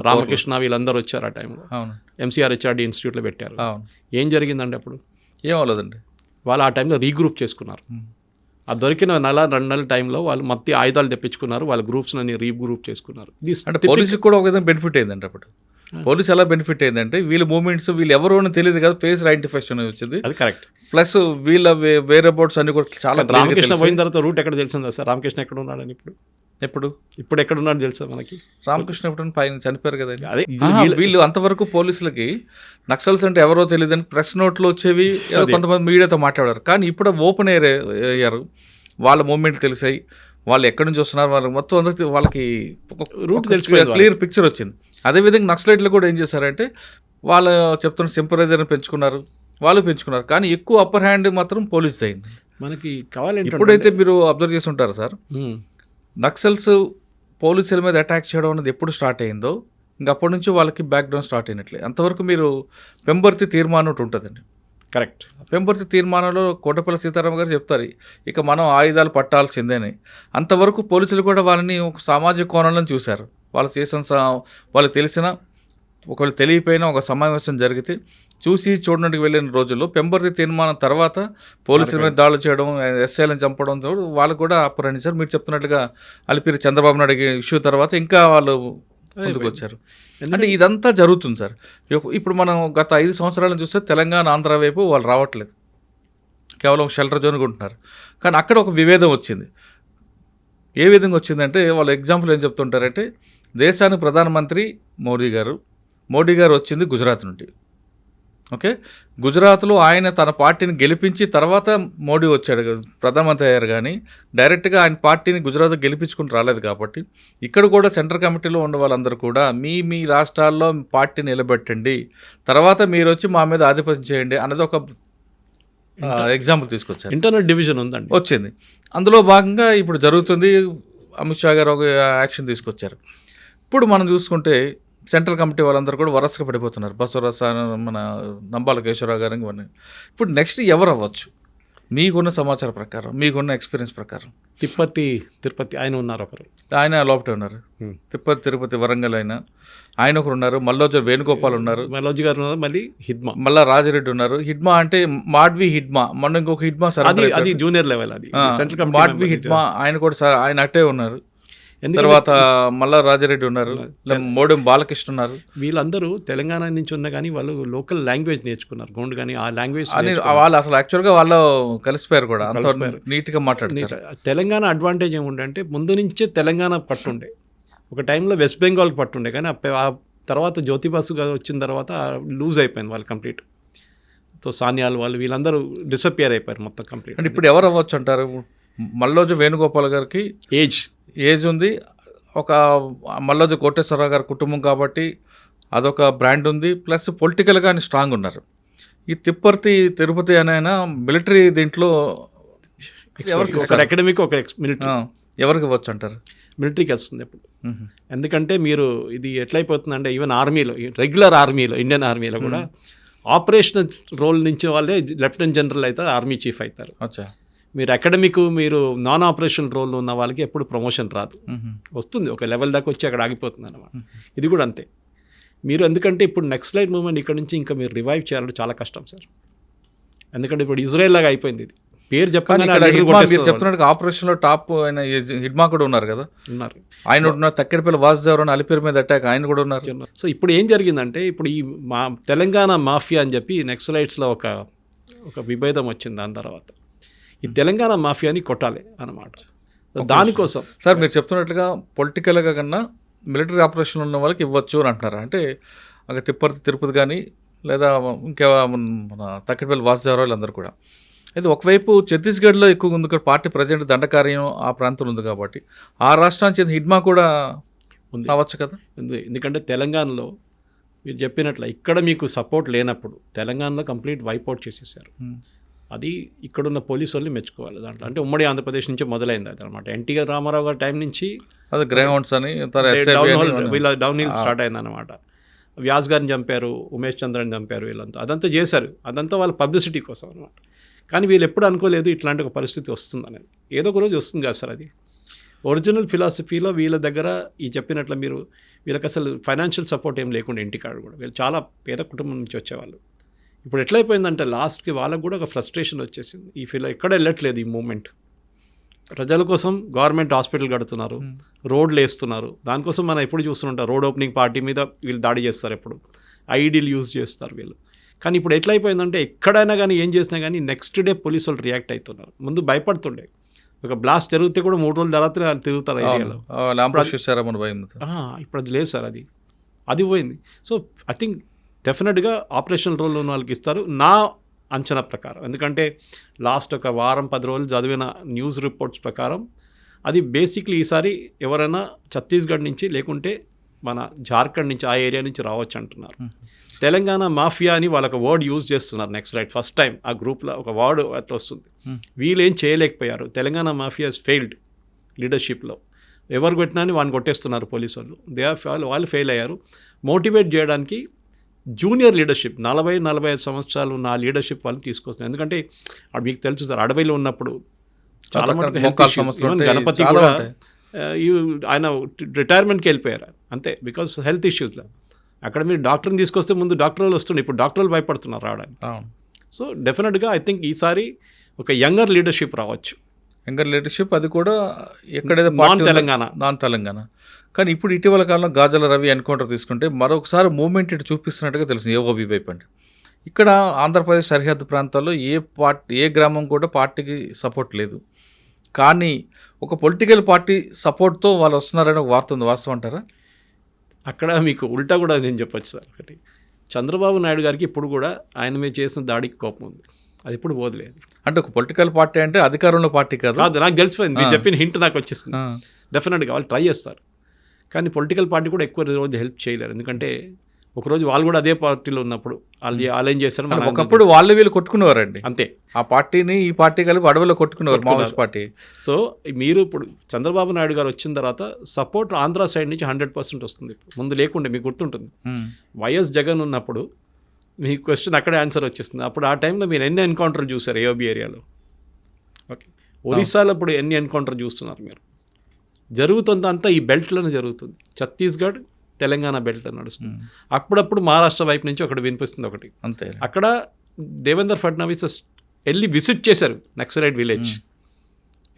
రామకృష్ణ వీళ్ళందరూ వచ్చారు ఆ టైంలో. అవును, ఎంసీఆర్హెచ్ఆర్డి ఇన్స్టిట్యూట్లో పెట్టారు. ఏం జరిగిందండి అప్పుడు? ఏం అవ్వలేదండి. వాళ్ళు ఆ టైంలో రీగ్రూప్ చేసుకున్నారు. ఆ దొరికిన 2 నెలల టైంలో వాళ్ళు మత్తి ఆయుధాలు తెప్పించుకున్నారు, వాళ్ళ గ్రూప్స్ అన్ని రీగ్రూప్ చేసుకున్నారు. అంటే పోలీసుకి కూడా ఒక విధంగా బెనిఫిట్ అయిందండి. అప్పుడు పోలీసు ఎలా బెనిఫిట్ అయిందంటే వీళ్ళ మూమెంట్స్, వీళ్ళు ఎవరు అని తెలియదు కదా, ఫేస్ ఐడెంటిఫికేషన్ వచ్చింది. అది కరెక్ట్. ప్లస్ వీళ్ళ వేరే బోర్డ్స్ అన్ని కూడా చాలా. రామకృష్ణ పోయిన తర్వాత రూట్ ఎక్కడ తెలిసిందా సార్? రామకృష్ణ ఎక్కడ ఉన్నాడని ఇప్పుడు ఎక్కడ ఉన్నాడు తెలుసా మనకి? రామకృష్ణ ఎప్పుడు పైన చనిపోయారు కదండి. అదే వీళ్ళు అంతవరకు పోలీసులకి నక్సల్స్ అంటే ఎవరో తెలియదని ప్రెస్ నోట్లో వచ్చేవి, కొంతమంది మీడియాతో మాట్లాడారు. కానీ ఇప్పుడు ఓపెన్ అయ్యారు, వాళ్ళ మూమెంట్ తెలిసాయి, వాళ్ళు ఎక్కడి నుంచి వస్తున్నారు, వాళ్ళకి మొత్తం అందరికీ వాళ్ళకి రూట్ తెలిసిపోయింది, క్లియర్ పిక్చర్ వచ్చింది. అదేవిధంగా నక్సలైట్లు కూడా ఏం చేశారంటే వాళ్ళు చెప్తున్న సింపరైజర్ని పెంచుకున్నారు, వాళ్ళు పెంచుకున్నారు. కానీ ఎక్కువ అప్పర్ హ్యాండ్ మాత్రం పోలీస్ అయింది. మనకి కావాలంటే ఇప్పుడైతే మీరు అబ్జర్వ్ చేసి ఉంటారు సార్, నక్సల్స్ పోలీసుల మీద అటాక్ చేయడం అనేది ఎప్పుడు స్టార్ట్ అయిందో ఇంకా అప్పటి నుంచి వాళ్ళకి బ్యాక్గ్రౌండ్ స్టార్ట్ అయినట్లే. అంతవరకు మీరు పెంబర్తి తీర్మానం ఒకటి ఉంటుందండి. కరెక్ట్. పెంబర్తి తీర్మానంలో కోటపల్లి సీతారామ గారు చెప్తారు ఇక మనం ఆయుధాలు పట్టాల్సిందేని. అంతవరకు పోలీసులు కూడా వాళ్ళని ఒక సామాజిక కోణంలో చూశారు. వాళ్ళు చేసిన వాళ్ళకి తెలిసిన ఒకవేళ తెలియపోయినా ఒక సమావేశం జరిగితే చూసి చూడడానికి వెళ్ళిన రోజుల్లో పెంబర్తి తీర్మానం తర్వాత పోలీసుల మీద దాడులు చేయడం, ఎస్ఐలను చంపడం వాళ్ళు కూడా అప్పరణించారు. మీరు చెప్తున్నట్లుగా అలిపిరి చంద్రబాబు నాయుడు ఇష్యూ తర్వాత ఇంకా వాళ్ళు ముందుకు వచ్చారు. అంటే ఇదంతా జరుగుతుంది సార్. ఇప్పుడు మనం గత 5 సంవత్సరాలను చూస్తే తెలంగాణ ఆంధ్ర వైపు వాళ్ళు రావట్లేదు, కేవలం షెల్టర్ జోన్గా ఉంటున్నారు. కానీ అక్కడ ఒక విభేదం వచ్చింది. ఏ విధంగా వచ్చిందంటే వాళ్ళు ఎగ్జాంపుల్ ఏం చెప్తుంటారంటే దేశానికి ప్రధానమంత్రి మోడీ గారు వచ్చింది గుజరాత్ నుండి. ఓకే, గుజరాత్లో ఆయన తన పార్టీని గెలిపించి తర్వాత మోడీ వచ్చాడు ప్రధానమంత్రి అయ్యారు. కానీ డైరెక్ట్గా ఆయన పార్టీని గుజరాత్ గెలిపించుకుని రాలేదు. కాబట్టి ఇక్కడ కూడా సెంట్రల్ కమిటీలో ఉన్న వాళ్ళందరూ కూడా మీ రాష్ట్రాల్లో పార్టీ నిలబెట్టండి, తర్వాత మీరు వచ్చి మా మీద ఆధిపత్యం చేయండి అన్నది ఒక ఎగ్జాంపుల్ తీసుకొచ్చారు. ఇంటర్నల్ డివిజన్ ఉందండి, వచ్చింది. అందులో భాగంగా ఇప్పుడు జరుగుతుంది. అమిత్ షా గారు ఒక యాక్షన్ తీసుకొచ్చారు. ఇప్పుడు మనం చూసుకుంటే సెంట్రల్ కమిటీ వాళ్ళందరూ కూడా వరసగా పడిపోతున్నారు. బసవరాజ, మన నంబాల కేశవరావు గారు ఇవన్నీ. ఇప్పుడు నెక్స్ట్ ఎవరు అవ్వచ్చు మీకున్న సమాచారం ప్రకారం, మీకున్న ఎక్స్పీరియన్స్ ప్రకారం? తిరుపతి ఆయన ఉన్నారు, ఒకరు ఆయన లోపటే ఉన్నారు. తిరుపతి వరంగల్ ఆయన ఒకరు ఉన్నారు. మల్లోజు వేణుగోపాల్ ఉన్నారు, మల్లోజు గారు ఉన్నారు. మళ్ళీ మళ్ళా రాజిరెడ్డి ఉన్నారు. హిడ్మా అంటే మాడ్వి హిడ్మా, మొన్న ఇంకొక హిడ్మా సార్, అది జూనియర్ లెవెల్, అది సెంట్రల్ మాడ్వి హిడ్మా ఆయన కూడా సార్, ఆయన అట్టే ఉన్నారు. తర్వాత మళ్ళా రాజారెడ్డి ఉన్నారు, మోడెం బాలకృష్ణ ఉన్నారు. వీళ్ళందరూ తెలంగాణ నుంచి ఉన్నా కానీ వాళ్ళు లోకల్ లాంగ్వేజ్ నేర్చుకున్నారు. గోండు కానీ ఆ లాంగ్వేజ్ వాళ్ళు అసలు యాక్చువల్గా వాళ్ళు కలిసిపోయారు కూడా, నీట్గా మాట్లాడుతారు. తెలంగాణ అడ్వాంటేజ్ ఏముండే ముందు నుంచే తెలంగాణ పట్టుండే. ఒక టైంలో వెస్ట్ బెంగాల్కి పట్టుండే, కానీ ఆ తర్వాత జ్యోతిబాసు గారు వచ్చిన తర్వాత లూజ్ అయిపోయింది వాళ్ళు కంప్లీట్. సో సానియాల్ వాళ్ళు వీళ్ళందరూ డిసపియర్ అయిపోయారు మొత్తం కంప్లీట్. అంటే ఇప్పుడు ఎవరు అవ్వచ్చు అంటారు? మల్లోజు వేణుగోపాల్ గారికి ఏజ్ ఉంది, ఒక మల్లోజు కోటేశ్వరరావు గారి కుటుంబం కాబట్టి అదొక బ్రాండ్ ఉంది, ప్లస్ పొలిటికల్గా ఆయన స్ట్రాంగ్ ఉన్నారు. ఈ తిరుపతి అయినా మిలిటరీ దీంట్లో అకాడమిక్ ఒక మిలిటరీ ఎవరికి ఇవ్వచ్చు అంటారు? మిలిటరీకి వస్తుంది ఎప్పుడు. ఎందుకంటే మీరు ఇది ఎట్లయిపోతుందంటే ఈవెన్ ఆర్మీలో, రెగ్యులర్ ఆర్మీలో, ఇండియన్ ఆర్మీలో కూడా ఆపరేషనల్ రోల్ నుంచి వాళ్ళే లెఫ్టినెంట్ జనరల్ అవుతారు, ఆర్మీ చీఫ్ అవుతారు. మీరు అకాడమిక్, మీరు నాన్ ఆపరేషనల్ రోల్లో ఉన్న వాళ్ళకి ఎప్పుడు ప్రమోషన్ రాదు. వస్తుంది ఒక లెవెల్ దాకా వచ్చి అక్కడ ఆగిపోతుంది అన్నమాట. ఇది కూడా అంతే. మీరు ఎందుకంటే ఇప్పుడు నెక్స్ట్ లైట్ మూవ్మెంట్ ఇక్కడ నుంచి ఇంకా మీరు రివైవ్ చేయాలంటే చాలా కష్టం సార్. ఎందుకంటే ఇప్పుడు ఇజ్రాయెల్ లాగా అయిపోయింది. ఇది పేరు చెప్తున్నట్టు ఆపరేషన్లో టాప్ ఆయన హిడ్మా కూడా ఉన్నారు కదా, ఉన్నారు. ఆయన ఉన్నారు. తక్కెరపల్లి వాసుదేవరావు అని అలిపేరు మీద అటాక్ ఆయన కూడా ఉన్నారు. సో ఇప్పుడు ఏం జరిగిందంటే ఇప్పుడు ఈ తెలంగాణ మాఫియా అని చెప్పి నక్సలైట్స్లో ఒక విభేదం వచ్చింది. దాని తర్వాత ఈ తెలంగాణ మాఫియాని కొట్టాలి అన్నమాట. దానికోసం సార్ మీరు చెప్తున్నట్లుగా పొలిటికల్గా కన్నా మిలిటరీ ఆపరేషన్ ఉన్న వాళ్ళకి ఇవ్వచ్చు అని అంటున్నారు. అంటే అక్కడ తిరుపతి కానీ లేదా ఇంకా మన తక్కెరపల్లి వాసుదేవరావు అందరూ కూడా. అయితే ఒకవైపు ఛత్తీస్గఢ్లో ఎక్కువ ఉంది, పార్టీ ప్రజెంట్ దండకార్యం ఆ ప్రాంతంలో ఉంది కాబట్టి ఆ రాష్ట్రానికి హిడ్మా కూడా రావచ్చు కదా. ఎందుకంటే తెలంగాణలో మీరు చెప్పినట్లు ఇక్కడ మీకు సపోర్ట్ లేనప్పుడు తెలంగాణలో కంప్లీట్ వైపౌట్ చేసేసారు. అది ఇక్కడున్న పోలీసు వాళ్ళని మెచ్చుకోవాలి దాంట్లో. అంటే ఉమ్మడి ఆంధ్రప్రదేశ్ నుంచి మొదలైంది అది అనమాట. ఎన్టీ రామారావు గారి టైం నుంచి అది గ్రేహౌండ్స్ అని వీళ్ళ డౌన్ హిల్ స్టార్ట్ అయిందన్నమాట. వ్యాస్ గారిని చంపారు, ఉమేష్ చంద్రని చంపారు, అదంతా చేశారు. అదంతా వాళ్ళ పబ్లిసిటీ కోసం అనమాట. కానీ వీళ్ళు ఎప్పుడు అనుకోలేదు ఇట్లాంటి ఒక పరిస్థితి వస్తుంది అనేది. ఏదో ఒక రోజు వస్తుంది కదా సార్. అది ఒరిజినల్ ఫిలాసఫీలో వీళ్ళ దగ్గర ఈ చెప్పినట్లు వీళ్ళకి అసలు ఫైనాన్షియల్ సపోర్ట్ ఏం లేకుండా ఇంటికాడ కూడా వీళ్ళు చాలా పేద కుటుంబం నుంచి వచ్చేవాళ్ళు. ఇప్పుడు ఎట్లయిపోయిందంటే లాస్ట్కి వాళ్ళకు కూడా ఒక ఫ్రస్ట్రేషన్ వచ్చేసింది. ఈ ఎక్కడ వెళ్ళట్లేదు ఈ మూమెంట్. ప్రజల కోసం గవర్నమెంట్ హాస్పిటల్ కడుతున్నారు, రోడ్లు వేస్తున్నారు. దానికోసం మనం ఎప్పుడు చూస్తుంటాం రోడ్ ఓపెనింగ్ పార్టీ మీద వీళ్ళు దాడి చేస్తారు, ఎప్పుడు ఐడీలు యూజ్ చేస్తారు వీళ్ళు. కానీ ఇప్పుడు ఎట్లయిపోయిందంటే ఎక్కడైనా కానీ ఏం చేసినా కానీ నెక్స్ట్ డే పోలీసు వాళ్ళు రియాక్ట్ అవుతున్నారు. ముందు భయపడుతుండే, ఒక బ్లాస్ట్ జరిగితే కూడా 3 రోజుల తర్వాత తిరుగుతారు ఏరియాలో. ఇప్పుడు అది లేదు సార్, అది పోయింది. సో ఐ థింక్ డెఫినెట్గా ఆపరేషనల్ రోల్ ఉన్న వాళ్ళకి ఇస్తారు నా అంచనా ప్రకారం. ఎందుకంటే లాస్ట్ ఒక వారం 10 రోజులు చదివిన న్యూస్ రిపోర్ట్స్ ప్రకారం అది బేసిక్లీ ఈసారి ఎవరైనా ఛత్తీస్గఢ్ నుంచి లేకుంటే మన జార్ఖండ్ నుంచి ఆ ఏరియా నుంచి రావచ్చు అంటున్నారు. తెలంగాణ మాఫియా అని వాళ్ళొక వర్డ్ యూజ్ చేస్తున్నారు నెక్స్ట్ రైట్. ఫస్ట్ టైం ఆ గ్రూప్లో ఒక వర్డ్ అట్లా వస్తుంది. వీళ్ళేం చేయలేకపోయారు. తెలంగాణ మాఫియా ఫెయిల్డ్ లీడర్షిప్లో. ఎవరు కొట్టినా అని వాడిని కొట్టేస్తున్నారు పోలీసు వాళ్ళు. వాళ్ళు ఫెయిల్ అయ్యారు. మోటివేట్ చేయడానికి జూనియర్ లీడర్షిప్ 40-45 సంవత్సరాలు ఉన్న లీడర్షిప్ వాళ్ళని తీసుకొస్తున్నారు. ఎందుకంటే మీకు తెలుసు సార్, అడవిలో ఉన్నప్పుడు చాలా మటుకు హెల్త్ ఇష్యూస్, ఈవెన్ గణపతి కూడా ఆయన రిటైర్మెంట్కి వెళ్ళిపోయారు అంతే, బికాస్ హెల్త్ ఇష్యూస్లో. అక్కడ మీరు డాక్టర్ని తీసుకొస్తే ముందు డాక్టర్లు వస్తుండే, ఇప్పుడు డాక్టర్లు భయపడుతున్నారు రావడానికి. సో డెఫినెట్గా ఐ థింక్ ఈసారి ఒక యంగర్ లీడర్షిప్ రావచ్చు. యంగర్ లీడర్షిప్, అది కూడా ఎక్కడైతే నాన్ తెలంగాణ. కానీ ఇప్పుడు ఇటీవల కాలంలో గాజల రవి ఎన్కౌంటర్ తీసుకుంటే మరొకసారి మూవ్మెంట్ ఇటు చూపిస్తున్నట్టుగా తెలుస్తుంది ఏఓబీ వైపు. అంటే ఇక్కడ ఆంధ్రప్రదేశ్ సరిహద్దు ప్రాంతాల్లో ఏ గ్రామం కూడా పార్టీకి సపోర్ట్ లేదు, కానీ ఒక పొలిటికల్ పార్టీ సపోర్ట్తో వాళ్ళు వస్తున్నారని ఒక వార్త ఉంది, వాస్తవం అంటారా? అక్కడ మీకు ఉల్టా కూడా నేను చెప్పొచ్చు సార్. ఒకటి, చంద్రబాబు నాయుడు గారికి ఇప్పుడు కూడా ఆయన మీద చేసిన దాడికి కోపం ఉంది, అది ఇప్పుడు పోదులేదు. అంటే ఒక పొలిటికల్ పార్టీ అంటే అధికారంలో పార్టీ కాదు, నాకు తెలిసిపోయింది. మీరు చెప్పిన హింట్ నాకు వచ్చేస్తుంది. డెఫినెట్గా వాళ్ళు ట్రై చేస్తారు, కానీ పొలిటికల్ పార్టీ కూడా ఎక్కువ రోజు హెల్ప్ చేయలేరు. ఎందుకంటే ఒకరోజు వాళ్ళు కూడా అదే పార్టీలో ఉన్నప్పుడు వాళ్ళు ఏం చేశారు, ఒకప్పుడు వాళ్ళు వీళ్ళు కొట్టుకునేవారండి అంతే. ఆ పార్టీని ఈ పార్టీ కలిపి అడవిలో కొట్టుకునేవారు మావోయిస్ట్ పార్టీ. సో మీరు ఇప్పుడు చంద్రబాబు నాయుడు గారు వచ్చిన తర్వాత సపోర్ట్ ఆంధ్ర సైడ్ నుంచి 100% వస్తుంది. ముందు లేకుండే మీకు గుర్తుంటుంది, వైఎస్ జగన్ ఉన్నప్పుడు మీ క్వశ్చన్ అక్కడే ఆన్సర్ వచ్చేస్తుంది. అప్పుడు ఆ టైంలో మీరు ఎన్ని ఎన్కౌంటర్ చూసారు ఏఓబీ ఏరియాలో? ఓకే, ఒరిస్సాలో ఇప్పుడు ఎన్ని ఎన్కౌంటర్ చూస్తున్నారు మీరు? జరుగుతుంది అంతా ఈ బెల్ట్లోనే జరుగుతుంది. ఛత్తీస్గఢ్ తెలంగాణ బెల్ట్ నడుస్తుంది. అప్పుడప్పుడు మహారాష్ట్ర వైపు నుంచి ఒకటి వినిపిస్తుంది ఒకటి అంతే. అక్కడ దేవేంద్ర ఫడ్నవీస్ వెళ్ళి విజిట్ చేశారు నక్సలైట్ విలేజ్.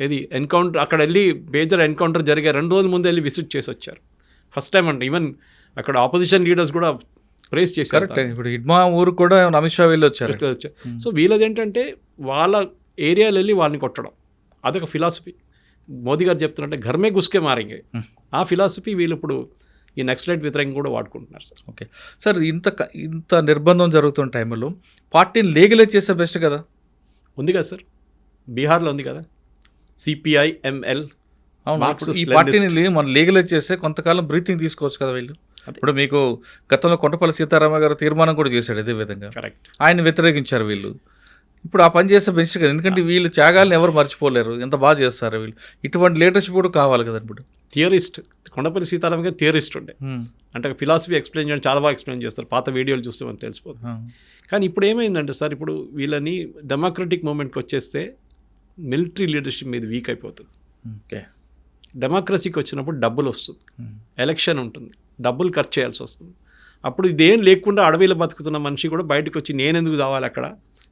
ఏది ఎన్కౌంటర్ అక్కడ వెళ్ళి మేజర్ ఎన్కౌంటర్ జరిగే 2 రోజుల ముందు వెళ్ళి విజిట్ చేసి వచ్చారు. ఫస్ట్ టైం అంటే ఈవెన్ అక్కడ ఆపోజిషన్ లీడర్స్ కూడా ప్రేస్ చేశారు. ఇప్పుడు హిడ్మా ఊరు కూడా అమిత్ షా వెళ్ళి వచ్చారు. సో వీళ్ళది ఏంటంటే వాళ్ళ ఏరియాలో వెళ్ళి వాళ్ళని కొట్టడం, అదొక ఫిలాసఫీ. మోదీ గారు చెప్తున్నట్టే ఘర్మే గుస్కే మారింగే, ఆ ఫిలాసఫీ వీళ్ళు ఇప్పుడు ఈ నక్సలైట్ వ్యతిరేకంగా కూడా వాడుకుంటున్నారు సార్. ఓకే సార్, ఇంత నిర్బంధం జరుగుతున్న టైంలో పార్టీని లీగలైజ్ చేస్తే బెస్ట్ కదా? ఉంది కదా సార్, బీహార్లో ఉంది కదా CPI-ML. ఈ పార్టీని మనం లీగలైజ్ చేస్తే కొంతకాలం బ్రీతింగ్ తీసుకోవచ్చు కదా వీళ్ళు. ఇప్పుడు మీకు గతంలో కొండపల్లి సీతారామ గారు తీర్మానం కూడా చేశాడు ఇదే విధంగా, కరెక్ట్. ఆయన వ్యతిరేకించారు వీళ్ళు. ఇప్పుడు ఆ పని చేస్తే బెస్ట్ కదా, ఎందుకంటే వీళ్ళు త్యాగాలను ఎవరు మర్చిపోలేరు, ఎంత బాగా చేస్తారు వీళ్ళు. ఇటువంటి లీడర్షిప్ కూడా కావాలి కదా. ఇప్పుడు థియరిస్ట్ కొండపల్లి సీతారామ గారు థియరిస్ట్ ఉండే, అంటే ఫిలాసఫీ ఎక్స్ప్లెయిన్ చేయడం చాలా బాగా ఎక్స్ప్లెయిన్ చేస్తారు. పాత వీడియోలు చూస్తే మనకు తెలిసిపోతుంది. కానీ ఇప్పుడు ఏమైందంటే సార్, ఇప్పుడు వీళ్ళని డెమోక్రటిక్ మూమెంట్కి వచ్చేస్తే మిలిటరీ లీడర్షిప్ మీద వీక్ అయిపోతుంది. ఓకే, డెమోక్రసీకి వచ్చినప్పుడు డబ్బులు వస్తుంది, ఎలక్షన్ ఉంటుంది, డబ్బులు ఖర్చు చేయాల్సి వస్తుంది. అప్పుడు ఇదేం లేకుండా అడవిలో బతుకుతున్న మనిషి కూడా బయటకు వచ్చి నేను ఎందుకు కావాలి అక్కడ,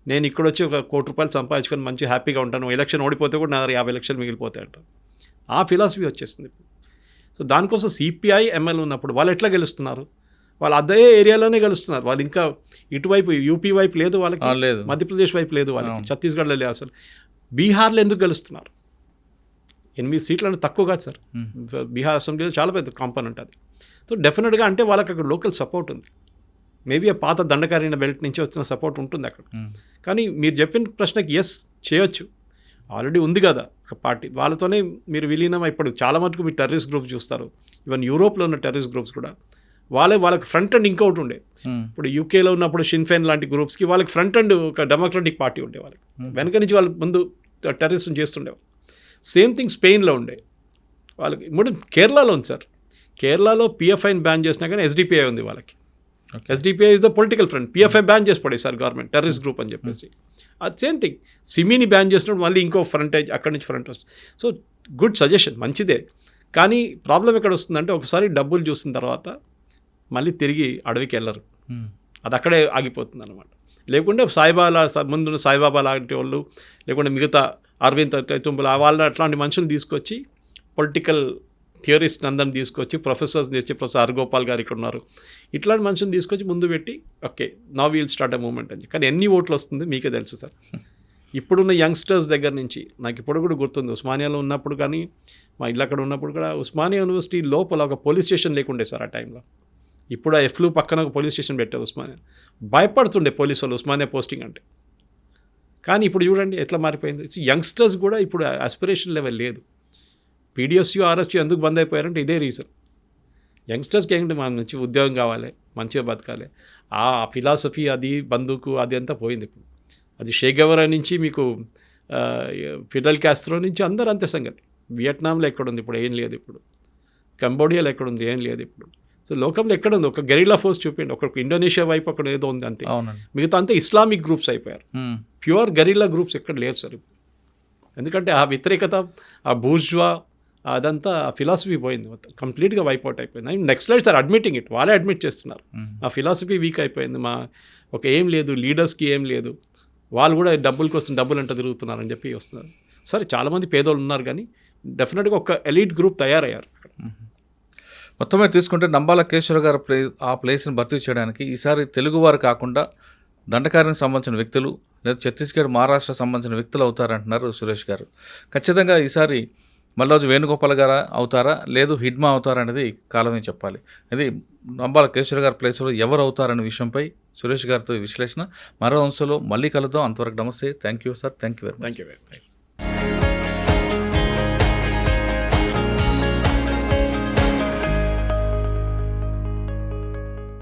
నేను ఇక్కడ వచ్చి ఒక ₹1 కోటి సంపాదించుకొని మంచి హ్యాపీగా ఉంటాను, ఎలక్షన్ ఓడిపోతే కూడా నా 50 లక్షలు మిగిలిపోతాయి అంట. ఆ ఫిలాసఫీ వచ్చేస్తుంది ఇప్పుడు. సో దానికోసం CPI-ML ఉన్నప్పుడు వాళ్ళు ఎట్లా గెలుస్తున్నారు? వాళ్ళు అదే ఏరియాలోనే గెలుస్తున్నారు. వాళ్ళు ఇంకా ఇటువైపు యూపీ వైపు లేదు వాళ్ళకి, మధ్యప్రదేశ్ వైపు లేదు వాళ్ళకి, ఛత్తీస్గఢ్లో లేదు. అసలు బీహార్లో ఎందుకు గెలుస్తున్నారు? 8 సీట్లు అంటే తక్కువ కాదు సార్. బీహార్ అసెంబ్లీలో చాలా పెద్ద కాంపోనెంట్ అది. సో డెఫినెట్గా అంటే వాళ్ళకి అక్కడ లోకల్ సపోర్ట్ ఉంది. మేబీ ఆ పాత దండకారీన బెల్ట్ నుంచి వచ్చిన సపోర్ట్ ఉంటుంది అక్కడ. కానీ మీరు చెప్పిన ప్రశ్నకి ఎస్ చేయొచ్చు, ఆల్రెడీ ఉంది కదా ఒక పార్టీ, వాళ్ళతోనే మీరు విలీనం. ఇప్పుడు చాలా మటుకు మీరు టెర్రరిస్ట్ గ్రూప్స్ చూస్తారు, ఈవెన్ యూరోప్లో ఉన్న టెర్రరిస్ట్ గ్రూప్స్ కూడా వాళ్ళకి ఫ్రంట్ అండ్ ఇంకొకటి ఉండే. ఇప్పుడు యూకేలో ఉన్నప్పుడు షిన్ఫెన్ లాంటి గ్రూప్స్కి వాళ్ళకి ఫ్రంట్ అండ్ ఒక డెమోక్రటిక్ పార్టీ ఉండే, వాళ్ళకి వెనక నుంచి వాళ్ళు ముందు టెర్రరిస్ట్ చేస్తుండేవాళ్ళు. సేమ్ థింగ్ స్పెయిన్లో ఉండే వాళ్ళకి. ఇప్పుడు కేరళలో ఉంది సార్, కేరళలో PFIని బ్యాన్ చేసినా కానీ SDPI ఉంది వాళ్ళకి. SDPI is the political front. PFI ban చేసి పడేసారు గవర్నమెంట్, టెర్రరిస్ట్ గ్రూప్ అని చెప్పేసి. అది సేమ్ థింగ్, సిమీని బ్యాన్ చేసినప్పుడు మళ్ళీ ఇంకో ఫ్రంటేజ్ అక్కడి నుంచి ఫ్రంట్ వస్తుంది. సో గుడ్ సజెషన్, మంచిదే. కానీ ప్రాబ్లం ఎక్కడ వస్తుందంటే ఒకసారి డబ్బులు చూసిన తర్వాత మళ్ళీ తిరిగి అడవికి వెళ్ళరు, అది అక్కడే ఆగిపోతుంది అనమాట. లేకుంటే ముందున్న సాయిబాబా లాంటి వాళ్ళు, లేకుంటే మిగతా అరవింద్ తుంబుల వాళ్ళ అట్లాంటి మనుషులు తీసుకొచ్చి, పొలిటికల్ థియరిస్ట్ అందరిని తీసుకొచ్చి, ప్రొఫెసర్స్ తెచ్చి, ప్రొఫెసర్ హర్గోపాల్ గారు ఇక్కడ ఉన్నారు, ఇట్లాంటి మనుషులు తీసుకొచ్చి ముందు పెట్టి okay now we'll start a moment అని. కానీ ఎన్ని ఓట్లు వస్తుంది మీకే తెలుసు సార్. ఇప్పుడున్న యంగ్స్టర్స్ దగ్గర నుంచి నాకు ఇప్పుడు కూడా గుర్తుంది, ఉస్మానియాలో ఉన్నప్పుడు కానీ మా ఇల్లు అక్కడ ఉన్నప్పుడు కూడా ఉస్మానియా యూనివర్సిటీ లోపల ఒక పోలీస్ స్టేషన్ లేకుండే సార్ ఆ టైంలో. ఇప్పుడు ఆ ఎఫ్లు పక్కన ఒక పోలీస్ స్టేషన్ పెట్టారు ఉస్మానియా. భయపడుతుండే పోలీసు వాళ్ళు ఉస్మానియా పోస్టింగ్ అంటే. కానీ ఇప్పుడు చూడండి ఎట్లా మారిపోయింది. యంగ్స్టర్స్ కూడా ఇప్పుడు ఆస్పిరేషన్ లెవెల్ లేదు. PDSU RSU ఎందుకు బంద్ అయిపోయారంటే ఇదే రీజన్. యంగ్స్టర్స్కి ఏంటంటే మన నుంచి ఉద్యోగం కావాలి, మంచిగా బతకాలి, ఆ ఫిలాసఫీ అది బందూకు అది అంతా పోయింది ఇప్పుడు. అది షే గెవరా నుంచి మీకు ఫిడెల్ కాస్ట్రో నుంచి అందరూ అంతే సంగతి. వియట్నాంలో ఎక్కడుంది ఇప్పుడు? ఏం లేదు ఇప్పుడు. కంబోడియాలో ఎక్కడుంది? ఏం లేదు ఇప్పుడు. సో లోకంలో ఎక్కడుంది? ఒక గెరిలా ఫోర్స్ చూపిండి. ఒక ఇండోనేషియా వైపు అక్కడ ఏదో ఉంది అంతే. అవునండి. మిగతా అంతా ఇస్లామిక్ గ్రూప్స్ అయిపోయారు. ప్యూర్ గెరిల్లా గ్రూప్స్ ఎక్కడ లేదు సార్ ఇప్పుడు. ఎందుకంటే ఆ వ్యతిరేకత, ఆ బూర్జ్వా, అదంతా ఆ ఫిలాసఫీ పోయింది మొత్తం, కంప్లీట్గా వైప్అవుట్ అయిపోయింది. Next slide sir admitting it, వాళ్ళే అడ్మిట్ చేస్తున్నారు. ఆ ఫిలాసఫీ వీక్ అయిపోయింది. ఒక ఏం లేదు, లీడర్స్కి ఏం లేదు, వాళ్ళు కూడా డబ్బుల కోసం డబ్బులు అంట తిరుగుతున్నారని చెప్పి వస్తున్నారు. సరే చాలామంది పేదోళ్ళు ఉన్నారు, కానీ డెఫినెట్గా ఒక ఎలీట్ గ్రూప్ తయారయ్యారు. మొత్తమే తీసుకుంటే నంబాల కేశవ గారు ఆ ప్లేస్ని భర్తీ చేయడానికి ఈసారి తెలుగువారు కాకుండా దండకార్యానికి సంబంధించిన వ్యక్తులు లేదా ఛత్తీస్గఢ్, మహారాష్ట్ర సంబంధించిన వ్యక్తులు అవుతారంటున్నారు సురేష్ గారు. ఖచ్చితంగా ఈసారి మల్లోజు వేణుగోపాల్ గారు అవుతారా, లేదు హిడ్మా అవుతారా అనేది కాలమే చెప్పాలి. అది నంబాల కేశవ గారి ప్లేస్లో ఎవరు అవుతారనే విషయంపై సురేష్ గారితో విశ్లేషణ మరో అంశంలో మళ్ళీ కలుద్దాం. అంతవరకు నమస్తే. Thank you sir. Thank you very much.